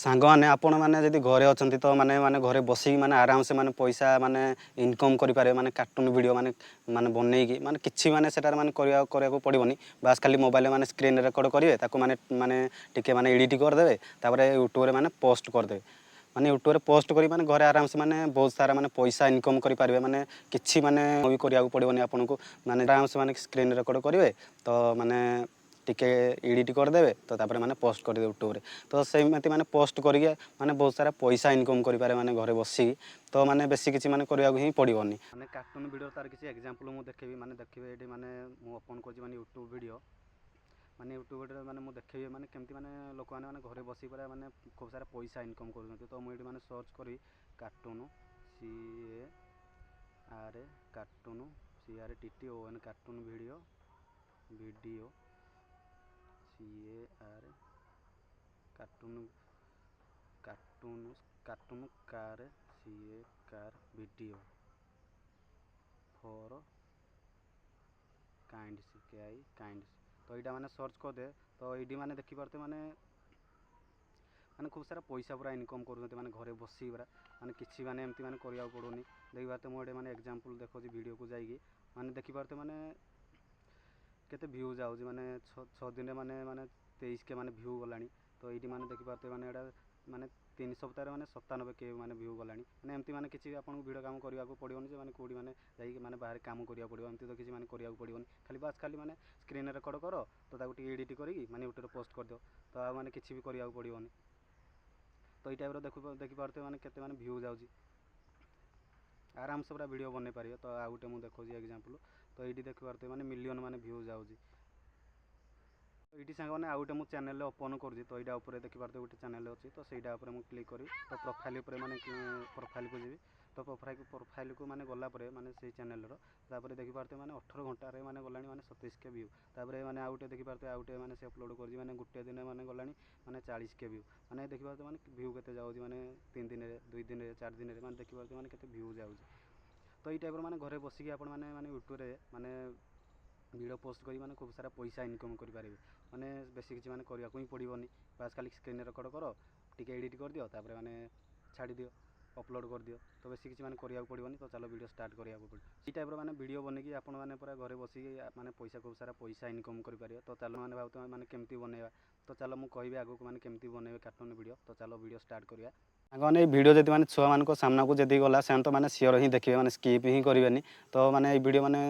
सांगने आपण मैंने जब घरे अच्छा तो मैंने माने घरे बसिक माने आराम से माने पैसा माने इनकम करें माने कार्टून वीडियो माने माने बनईकी माने किसी माने सेटार माने करिया पड़ोनी बास खाली मोबाइल माने स्क्रीन रेकर्ड करेंगे ताको माने माने टिके माने एडिट करदे तापर यूट्यूब रे माने पोस्ट करदे माने यूट्यूब रे पोस्ट करी माने घरे आराम से माने बहुत सारा माने पैसा इनकम करि पारबे माने किछि माने भी करिया पड़ोनी आपन को माने आराम से माने स्क्रीन रेकर्ड करेंगे तो माने टिके एडिट करदे तो तापर माने पोस्ट कर दे यूट्यूब रे तो सेमती माने पोस्ट करिके माने बहुत सारा पैसा इनकम करि पारे माने घरे बसी तो माने बेसी किछि माने करिया ही पड़ोनी माने कार्टून वीडियो तार किछि एग्जांपल मु देखेबी माने देखिबे एडी माने मु ओपन करछि माने यूट्यूब वीडियो माने यूट्यूब वीडियो माने मु देखेबी माने केमती माने लोक माने घरे बसी पारे माने खूब सारा पैसा इनकम करछन्ती तो मु एडी माने सर्च करी cartoon CAR cartoon CARTOON cartoon video video CAR cartoon cartoon cartoon car CAR video for kinds kinds तो यहाँ मैंने सर्च कर दे तो ये मैंने देखी पारते माने माने खूब सारा पैसा पूरा इनकम करते माने घरे बसी पूरा माने किसी माने एमती माने करिया पड़ोनी देखि पारते मोटे माने एग्जांपल देखो वीडियो को जाइए माने देखि पारते माने केते व्यू जाउजी माने 6 दिन माने माने 23 के माने व्यू गलानी तो ये माने देखि पारते माने एटा माने 3 सप्ताह माने 97 के माने व्यू गलानी माने एमती माने किसी आपन वीडियो काम करिया को पड़ोनी जे माने कोडी माने जाई माने बाहर काम करिया पड़ो एमती तो किसी माने करिया को पड़ोनी खाली बास खाली माने स्क्रीन रेकॉर्ड करो तो ताको टी एडिट करी माने यूट्यूब पोस्ट कर दो तो आ माने किसी भी करिया को पड़ोनी तो ये टाइप रो देखि पारते माने केते माने व्यू जाउजी आराम से पूरा वीडियो बने पारियो तो आ गुटे मु देखो एग्जांपल तो ये देखि पारते माने मिलियन माने व्यू जाउजी ये सांग मैंने आउ गए चैनल ओपन करुँच तो यहाँ उपर देखी पारे गोटे चैनल अच्छी तो सहीटा उपर मुझे क्लिक करी तो प्रोफाइल उपर माने प्रोफाइल को जी तो प्रोफाइल को माने गलापर माने से चैनल तापर देखी पारते माने 18 घंटे माने गलानी माने 27 के व्यू तापर माने आउ गए देखी पारते आउ गए माने से अपलोड कर माने गोटे दिन माने गलानी माने 40 के व्यू माने देखी पारते माने व्यू केते जाउजी माने 3 दिन 2 दिन 4 दिन माने देखी पारते माने केते व्यू जाउजी तो ये टाइप माने घरे बसिकी आपण माने माने यूट्यूब रे माने वीडियो पोस्ट करी माने खूब सारा पैसा इनकम करि पारिबे माने बेसी किछि माने करिया को ही पड़िबनी बास खाली स्क्रीन रेकॉर्ड करो टिके एडिट कर दियो तापर माने छाड़ी दियो अपलोड कर दियो तो बेसी किछि माने करिया को पड़िबनी तो चलो वीडियो स्टार्ट करिया को पड़ो ई टाइप रो माने वीडियो बनेकी आपण माने पूरा घरे बसी माने पैसा खूब सारा पैसा इनकम करि पारियो तो चलो माने भावतो माने केमती बनेबा तो चलो मु कहबी आगो माने केमती बनेबे कार्टून वीडियो तो चलो वीडियो स्टार्ट करिया आगे वीडियो जब मैंने छुआ मान सामना को जब गला से तो मैंने सियोर ही देखिए मैंने स्किप ही करेंगे तो मैंने ये वीडियो मैंने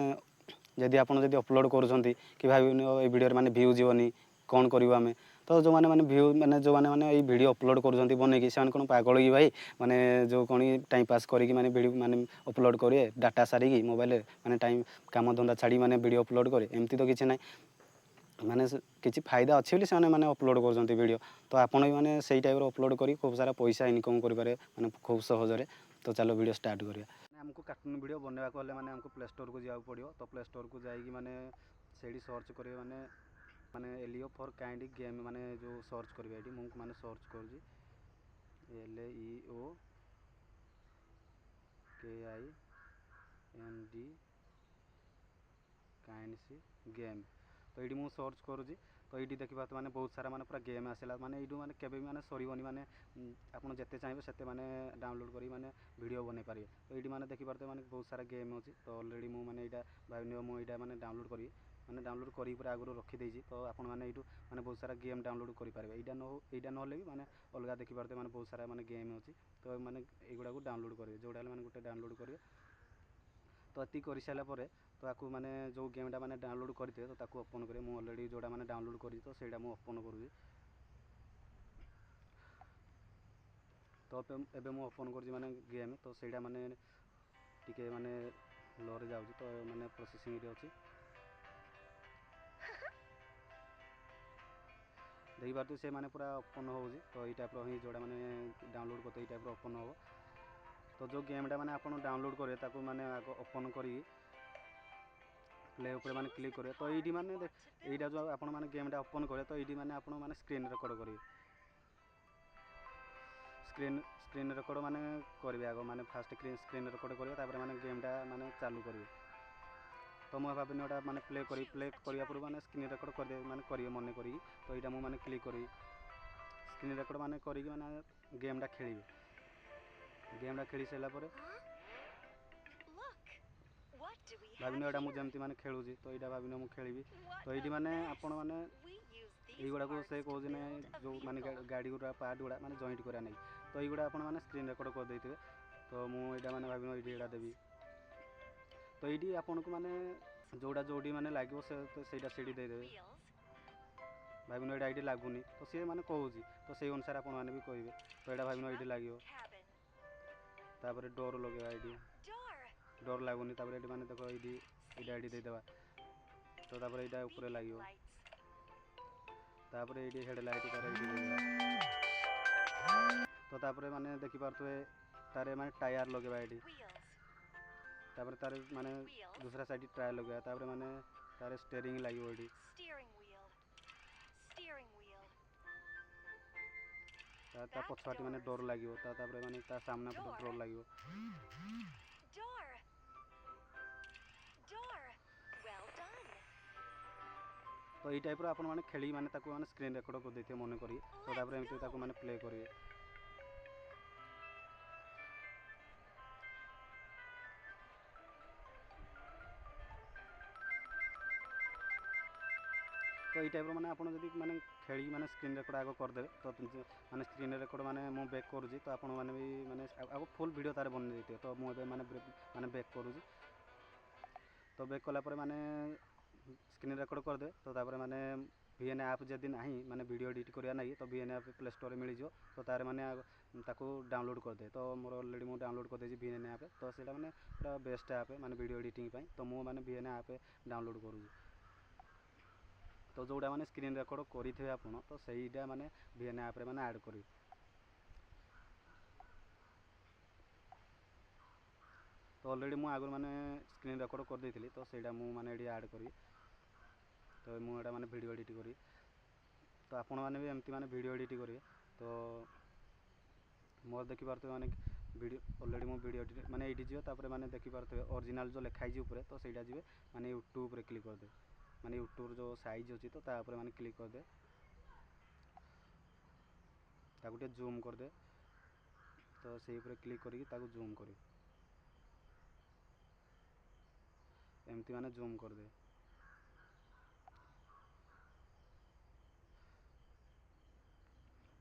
जदि आप अपलोड करुँच कि भाई ये वीडियो मैंने व्यू जीवनी कौन करूँ आम तो जो मैंने व्यू मैंने जो मैंने ये वीडियो अपलोड करुँच बनईकी से कौन पागल कि भाई मैंने जो कौन टाइम पास करी मैंने वीडियो मैंने अपलोड करे डाटा सारिकी मोबाइल मैंने टाइम काम धंदा छाड़ी मैंने वीडियो अपलोड करे एमती तो किसी ना माने किसी फायदा अच्छे से मैंने अपलोड कर वीडियो तो आपड़ भी मैंने से टाइप अपलोड करी खूब सारा पैसा इनकम करें मैंने खूब सहजरे तो चलो वीडियो स्टार्ट करिया हमको कार्टून वीडियो बनवा को मैंने हमको प्ले स्टोर को जाओ पड़ो तो प्ले स्टोर को जाइए मैंने से सर्च करें माने माने एलियो फॉर काइंड गेम माने जो सर्च करेंगे ये मुझे माने सर्च कर LEO KIND काइंड गेम तो ये मुझे सर्च करुँच तो ये देखी पाते माने बहुत सारा माने पूरा गेम आसला माने ये माने केबे माने सरीबनी माने आपन जिते चाहिए सेते माने डाउनलोड करी माने वीडियो बने पारे तो ये माने देखी पारते माने बहुत सारा गेम अच्छी तो ऑलरेडी मु माने यहाँ भाई मुझे माने डाउनलोड करी माने डाउनलोड करी पूरा आगु रखी देछि तो आपन माने ये माने बहुत सारा गेम डाउनलोड करि पारे यहाँ न भी माने अलग देखी पारते माने बहुत सारा माने गेम अच्छी तो माने एगुड़ा को डाउनलोड करेंगे जोड़ा माने गोटे डाउनलोड करेंगे तो ये कर सारापर तो आपको माने जो गेमटा माने डाउनलोड करते तो ताको ओपन करें मुझे ऑलरेडी जोड़ा माने डाउनलोड करी तो सेटा मु ओपन करूँ तो एबे मु ओपन कर माने गेम तो सेटा माने टिके माने लो रे जाउची तो माने प्रोसेसिंग रे अछि देखि पारते से माने पूरा ओपन होउची तो ये टाइप रो ही जोड़ा माने डाउनलोड करते ये टाइप रो ओपन हो तो जो गेमटा माने आपन डाउनलोड करे ताको माने आगो ओपन करी प्ले ऊपर माने क्लिक करे तो ये माने यहाँ जो आपण माने गेमटा ओपन करे तो ये माने आपण माने स्क्रीन रेकॉर्ड करेंगे स्क्रीन रेकॉर्ड माने करेंगे आगो माने फास्ट स्क्रीन रेकॉर्ड करेंगे तापर माने गेमटा माने चालू करेंगे तो मुझे भाविनी गोटा माने प्ले करिया पूर्व माने स्क्रीन रेकॉर्ड कर माने करेंगे मन करी तो यहाँ मुझे माने क्लिक करी ସ୍କ୍ରିନ୍ ରେକର୍ଡ଼ ମାନେ କରିକି ମାନେ ଗେମ୍ଟା ଖେଳିବେ। ଗେମ୍ଟା ଖେଳି ସାରିଲା ପରେ ଭାବିନିଅ ଏଇଟା ମୁଁ ଯେମିତି ମାନେ ଖେଳୁଛି ତ ଏଇଟା ଭାବିନିଅ ମୁଁ ଖେଳିବି ତ ଏଇଠି ମାନେ ଆପଣ ମାନେ এইଗୁଡ଼ାକୁ ସେ କହୁଛି ନା ଯେଉଁ ମାନେ ଗାଡ଼ି ଗୁଡ଼ା ପାର୍ଟ ଗୁଡ଼ା ମାନେ ଜଏଣ୍ଟ କରିବା ନାହିଁ ତ এইଗୁଡ଼ା ଆପଣ ମାନେ ସ୍କ୍ରିନ୍ ରେକର୍ଡ଼ କରିଦେଇଥିବେ। ତ ମୁଁ ଏଇଟା ମାନେ ଭାବିନିଅ ଏଇଠି ଏଇଟା ଦେବି ତ ଏଇଠି ଆପଣଙ୍କୁ ମାନେ ଯେଉଁଟା ଯେଉଁଠି ମାନେ ଲାଗିବ ସେଇଟା ସେଇଠି ଦେଇଦେବେ। ଭାବିନିଅ ଏଇଟା ଏଇଠି ଲାଗୁନି ତ ସିଏ ମାନେ କହୁଛି ତ ସେଇ ଅନୁସାରେ ଆପଣମାନେ ବି କହିବେ ତ ଏଇଟା ଭାବିନିଅ ଏଇଠି ଲାଗିବ। ତାପରେ ଡୋର୍ ଲଗେଇବା ଏଇଠି ଡୋର୍ ଲାଗୁନି ତାପରେ ଏଇଠି ମାନେ ଦେଖ ଏଇଠି ଏଇଟା ଏଇଠି ଦେଇଦେବା ତ ତାପରେ ଏଇଟା ଉପରେ ଲାଗିବ। ତାପରେ ଏଇଠି ହେଡ଼ଲାଇଟ୍ ତାର ଏଇଠି ଦେଇଦେବା। ତ ତାପରେ ମାନେ ଦେଖିପାରୁଥିବେ ତାର ମାନେ ଟାୟାର ଲଗେଇବା ଏଇଠି ତାପରେ ତାର ମାନେ दूसरा साइड टायर ଲଗେଇବା ତାପରେ ମାନେ ତାର ଷ୍ଟେରିଂ ଲାଗିବ ଏଇଠି ତା ପଛଆଟି ମାନେ ଡୋର୍ ଲାଗିବ ତାପରେ ମାନେ ତା ସାମ୍ନା ପଟେ ଡୋର୍ ଲାଗିବ। ତ ଏଇ ଟାଇପ୍ର ଆପଣ ମାନେ ଖେଳିକି ମାନେ ତାକୁ ମାନେ ସ୍କ୍ରିନ୍ ରେକର୍ଡ଼ କରିଦେଇଥିବେ ମନେ କରି ତ ତାପରେ ଏମିତି ତାକୁ ମାନେ ପ୍ଲେ କରିବେ। ତ ଏଇ ଟାଇପ୍ର ମାନେ ଆପଣ ଯଦି ମାନେ ଖେଳିକି ମାନେ ସ୍କ୍ରିନ୍ ରେକର୍ଡ଼ ଆଗ କରିଦେବେ ତ ମାନେ ସ୍କ୍ରିନ୍ ରେକର୍ଡ଼ ମାନେ ମୁଁ ବ୍ୟାକ୍ କରୁଛି ତ ଆପଣମାନେ ବି ମାନେ ଆଗ ଫୁଲ୍ ଭିଡ଼ିଓ ତାର ବନେଇ ଦେଇଥିବେ। ତ ମୁଁ ଏବେ ମାନେ ବ୍ୟାକ୍ କରୁଛି ତ ବ୍ୟାକ୍ କଲା ପରେ ମାନେ ସ୍କ୍ରିନ୍ ରେକର୍ଡ଼ କରିଦେବେ ତ ତାପରେ ମାନେ VN ଆପ୍ ଯଦି ନାହିଁ ମାନେ ଭିଡ଼ିଓ ଏଡ଼ିଟ୍ କରିବା ନାହିଁ ତ VN ଆପ୍ ପ୍ଲେ ଷ୍ଟୋରରେ ମିଳିଯିବ ତ ତାର ମାନେ ତାକୁ ଡାଉନଲୋଡ଼ କରିଦେବେ। ତ ମୋର ଅଲରେଡ଼ି ମୁଁ ଡାଉନଲୋଡ଼ କରିଦେଇଛି VN ଆପ୍ ତ ସେଇଟା ମାନେ ପୁରା ବେଷ୍ଟ ଆପ୍ ମାନେ ଭିଡ଼ିଓ ଏଡ଼ିଟିଂ ପାଇଁ ତ ମୁଁ ମାନେ VN ଆପ୍ ଡାଉନଲୋଡ଼ କରୁଛି। ତ ଯେଉଁଟା ମାନେ ସ୍କ୍ରିନ୍ ରେକର୍ଡ଼ କରିଥିବେ ଆପଣ ତ ସେଇଟା ମାନେ VN ଆପ୍ରେ ମାନେ ଆଡ଼୍ କରିବେ। ତ ଅଲରେଡ଼ି ମୁଁ ଆଗରୁ ମାନେ ସ୍କ୍ରିନ୍ ରେକର୍ଡ଼ କରିଦେଇଥିଲି ତ ସେଇଟା ମୁଁ ମାନେ ଏଠି ଆଡ଼୍ କରିବି। ତ ମୁଁ ଏଇଟା ମାନେ ଭିଡ଼ିଓ ଏଡ଼ିଟ୍ କରିବି ତ ଆପଣମାନେ ବି ଏମିତି ମାନେ ଭିଡ଼ିଓ ଏଡ଼ିଟ୍ କରିବେ। ତ ମୋର ଦେଖିପାରୁଥିବେ ମାନେ ଭିଡ଼ିଓ ଅଲରେଡ଼ି ମୁଁ ଭିଡ଼ିଓ ଏଡ଼ିଟ୍ ମାନେ ଏଇଠି ଯିବେ ତାପରେ ମାନେ ଦେଖିପାରୁଥିବେ ଅରିଜିନାଲ୍ ଯେଉଁ ଲେଖା ହେଇଛି ଉପରେ ତ ସେଇଟା ଯିବେ ମାନେ ୟୁଟ୍ୟୁବରେ କ୍ଲିକ୍ କରିଦେବେ ମାନେ ୟୁଟ୍ୟୁବ୍ର ଯେଉଁ ସାଇଜ୍ ଅଛି ତ ତା ଉପରେ ମାନେ କ୍ଲିକ୍ କରିଦେବେ ତାକୁ ଟିକେ ଜୁମ୍ କରିଦେବେ ତ ସେଇ ଉପରେ କ୍ଲିକ୍ କରିକି ତାକୁ ଜୁମ୍ କରିବେ ଏମିତି ମାନେ ଜୁମ୍ କରିଦେବେ।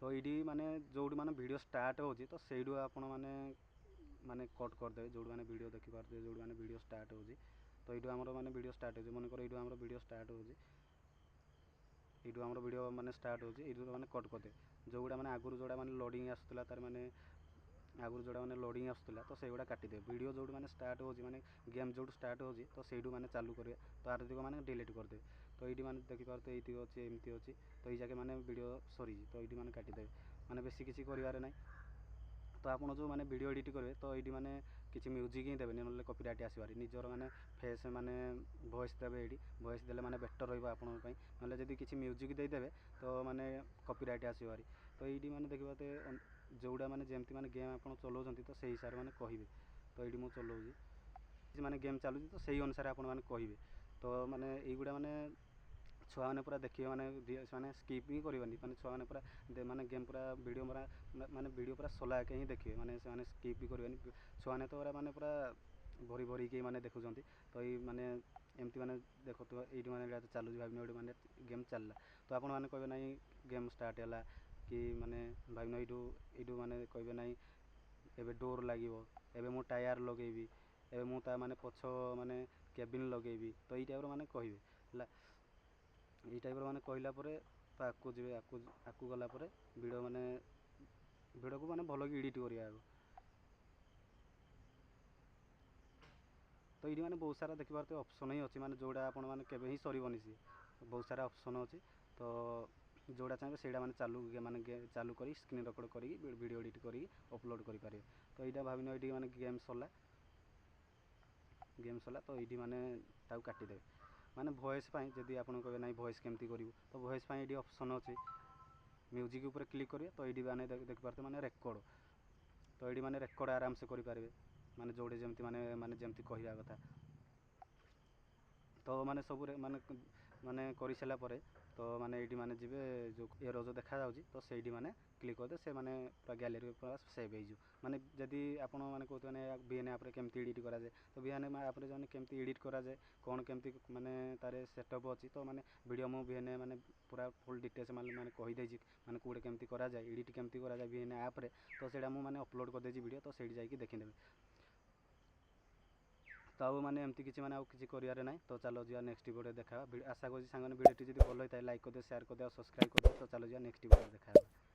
ତ ଏଇଠି ମାନେ ଯେଉଁଠି ମାନେ ଭିଡ଼ିଓ ଷ୍ଟାର୍ଟ ହେଉଛି ତ ସେଇଠୁ ଆପଣ ମାନେ କଟ୍ କରିଦେବେ ଯେଉଁଠି ମାନେ ଭିଡ଼ିଓ ଦେଖିପାରୁଥିବେ ଯେଉଁଠି ମାନେ ଭିଡ଼ିଓ ଷ୍ଟାର୍ଟ ହେଉଛି ତ ଏଇଠୁ ଆମର ମାନେ ଭିଡ଼ିଓ ଷ୍ଟାର୍ଟ ହେଉଛି ମନେକର ଏଇଠୁ ଆମର ଭିଡ଼ିଓ ଷ୍ଟାର୍ଟ ହେଉଛି ଏଇଠୁ ଆମର ଭିଡ଼ିଓ ମାନେ ଷ୍ଟାର୍ଟ ହେଉଛି ଏଇଠୁ ମାନେ କଟ୍ କରିଦେବେ। ଯେଉଁଗୁଡ଼ା ମାନେ ଆଗରୁ ଯେଉଁଟା ମାନେ ଲୋଡ଼ିଂ ଆସୁଥିଲା ତାର ମାନେ ଆଗରୁ ଯେଉଁଟା ମାନେ ଲୋଡ଼ିଂ ଆସୁଥିଲା ତ ସେଇଗୁଡ଼ା କାଟିଦେବେ। ଭିଡ଼ିଓ ଯେଉଁଠୁ ମାନେ ଷ୍ଟାର୍ଟ ହେଉଛି ମାନେ ଗେମ୍ ଯେଉଁଠୁ ଷ୍ଟାର୍ଟ ହେଉଛି ତ ସେଇଠୁ ମାନେ ଚାଲୁ କରିବେ ତ ଆରତିକ ମାନେ ଡିଲିଟ୍ କରିଦେବେ। ତ ଏଇଠି ମାନେ ଦେଖିପାରୁଥିବେ ଏଇଠି ଅଛି ଏମିତି ଅଛି ତ ଏଇ ଜାଗା ମାନେ ଭିଡ଼ିଓ ସରିଛି ତ ଏଇଠି ମାନେ କାଟିଦେବେ ମାନେ ବେଶୀ କିଛି କରିବାରେ ନାହିଁ। ତ ଆପଣ ଯେଉଁ ମାନେ ଭିଡ଼ିଓ ଏଡ଼ିଟ୍ କରିବେ ତ ଏଇଠି ମାନେ କିଛି ମ୍ୟୁଜିକ୍ ହିଁ ଦେବେନି ନହେଲେ କପିରାଇଟ୍ ଆସିବାରି ନିଜର ମାନେ ଫେସ୍ ମାନେ ଭଏସ୍ ଦେବେ ଏଇଠି ଭଏସ୍ ଦେଲେ ମାନେ ବେଟର୍ ରହିବ ଆପଣଙ୍କ ପାଇଁ ନହେଲେ ଯଦି କିଛି ମ୍ୟୁଜିକ୍ ଦେଇଦେବେ ତ ମାନେ କପିରାଇଟ୍ ଆସିବାରି। ତ ଏଇଠି ମାନେ ଦେଖିପାରୁଥିବେ ଯେଉଁଟା ମାନେ ଯେମିତି ମାନେ ଗେମ୍ ଆପଣ ଚଲାଉଛନ୍ତି ତ ସେଇ ହିସାବରେ ମାନେ କହିବେ ତ ଏଇଠି ମୁଁ ଚଲାଉଛି ମାନେ ଗେମ୍ ଚାଲୁଛି ତ ସେଇ ଅନୁସାରେ ଆପଣମାନେ କହିବେ। ତ ମାନେ ଏଇଗୁଡ଼ା ମାନେ ଛୁଆମାନେ ପୁରା ଦେଖିବେ ମାନେ ସ୍କିପ୍ ହିଁ କରିବେନି ମାନେ ଛୁଆମାନେ ପୁରା ମାନେ ଗେମ୍ ପୁରା ଭିଡ଼ିଓ ମାନେ ଭିଡ଼ିଓ ପୁରା ସଲାକେ ହିଁ ଦେଖିବେ ମାନେ ସେମାନେ ସ୍କିପ୍ ବି କରିବେନି। ଛୁଆମାନେ ତ ମାନେ ପୁରା ଭରିକି ମାନେ ଦେଖୁଛନ୍ତି ତ ଏଇ ମାନେ ଏମିତି ମାନେ ଦେଖୁଥିବ ଏଇଠି ମାନେ ଏଇଟା ଚାଲୁଛି ଭାବିନିଅ ଏଇଠି ମାନେ ଗେମ୍ ଚାଲିଲା ତ ଆପଣମାନେ କହିବେ ନାହିଁ ଗେମ୍ ଷ୍ଟାର୍ଟ ହେଲା କି ମାନେ ଭାବିନିଅ ଏଇଠୁ ମାନେ କହିବେ ନାହିଁ ଏବେ ଡୋର୍ ଲାଗିବ ଏବେ ମୁଁ ଟାୟାର ଲଗେଇବି ଏବେ ମୁଁ ତା ମାନେ ପଛ ମାନେ କେବିନ୍ ଲଗେଇବି ତ ଏଇ ଟାଇପ୍ର ମାନେ କହିବେ ହେଲା। ଏଇ ଟାଇପ୍ର ମାନେ କହିଲା ପରେ ତ ଆକୁ ଯିବେ ଆକୁ ଗଲା ପରେ ଭିଡ଼ିଓକୁ ମାନେ ଭଲକି ଏଡ଼ିଟ୍ କରିବା ଆଗ। ତ ଏଇଠି ମାନେ ବହୁତ ସାରା ଦେଖିପାରୁଥିବେ ଅପସନ୍ ହିଁ ଅଛି ମାନେ ଯେଉଁଟା ଆପଣ ମାନେ କେବେ ହିଁ ସରିବନି ସିଏ ବହୁତ ସାରା ଅପସନ୍ ଅଛି ତ ଯେଉଁଟା ଚାହିଁବେ ସେଇଟା ମାନେ ଚାଲୁ କରି ସ୍କ୍ରିନ୍ ରେକର୍ଡ଼ କରିକି ଭିଡ଼ିଓ ଏଡ଼ିଟ୍ କରିକି ଅପଲୋଡ଼ କରିପାରିବେ। ତ ଏଇଟା ଭାବିନିଅ ଏଇଠି ମାନେ ଗେମ୍ ସରିଲା ତ ଏଇଠି ମାନେ ତାକୁ କାଟିଦେବେ। ମାନେ ଭଏସ୍ ପାଇଁ ଯଦି ଆପଣ କହିବେ ନାହିଁ ଭଏସ୍ କେମିତି କରିବୁ ତ ଭଏସ୍ ପାଇଁ ଏଇଠି ଅପସନ୍ ଅଛି ମ୍ୟୁଜିକ୍ ଉପରେ କ୍ଲିକ୍ କରିବେ ତ ଏଇଠି ମାନେ ଦେଖିପାରୁଥିବେ ମାନେ ରେକର୍ଡ଼ ତ ଏଇଠି ମାନେ ରେକର୍ଡ଼ ଆରାମସେ କରିପାରିବେ ମାନେ ଯେଉଁଠି ଯେମିତି ମାନେ ଯେମିତି କହିବା କଥା। ତ ମାନେ ସବୁ ମାନେ କରିସାରିଲା ପରେ ତ ମାନେ ଏଇଠି ମାନେ ଯିବେ ଯେଉଁ ଏରୋ ଯେଉଁ ଦେଖାଯାଉଛି ତ ସେଇଠି ମାନେ କ୍ଲିକ୍ କରିଦେବେ, ସେ ମାନେ ପୁରା ଗ୍ୟାଲେରୀ ପୁରା ସେଭ୍ ହେଇଯିବ। ମାନେ ଯଦି ଆପଣ ମାନେ କହୁଥିବେ ମାନେ ଭିଏନ୍ ଆପ୍ରେ କେମିତି ଏଡ଼ିଟ୍ କରାଯାଏ, ତ ଭିଏନ୍ ଆପ୍ରେ ମାନେ କେମିତି ଏଡ଼ିଟ୍ କରାଯାଏ, କ'ଣ କେମିତି ମାନେ ତାର ସେଟଅପ୍ ଅଛି, ତ ମାନେ ଭିଡ଼ିଓ ମୁଁ ଭିଏନ୍ ମାନେ ପୁରା ଫୁଲ୍ ଡିଟେଲ୍ସ ମାନେ କହିଦେଇଛି, ମାନେ କେଉଁଠି କେମିତି କରାଯାଏ, ଏଡ଼ିଟ୍ କେମିତି କରାଯାଏ ଭିଏନ୍ ଆପ୍ରେ। ତ ସେଇଟା ମୁଁ ମାନେ ଅପଲୋଡ଼ କରିଦେଇଛି ଭିଡ଼ିଓ, ତ ସେଇଠି ଯାଇକି ଦେଖିନେବେ। ତ ଆଉ ମାନେ ଏମିତି କିଛି ମାନେ ଆଉ କିଛି କରିବାରେ ନାହିଁ। ତ ଚାଲ ଯିବା ନେକ୍ସଟ ଭିଡ଼ିଓ ଦେଖାହେବା। ଆଶା କରୁଛି ସାଙ୍ଗମାନେ ଭିଡ଼ିଓଟି ଯଦି ଭଲ ହେଇଥାଏ ଲାଇକ୍ କରିଦିଅ, ସେୟାର କରିଦିଅ, ସବସ୍କ୍ରାଇବ୍ କରିଦିଅ। ତ ଚାଲ ଯିବା ନେକ୍ସଟ ଭିଡ଼ିଓ ଦେଖାହେବା।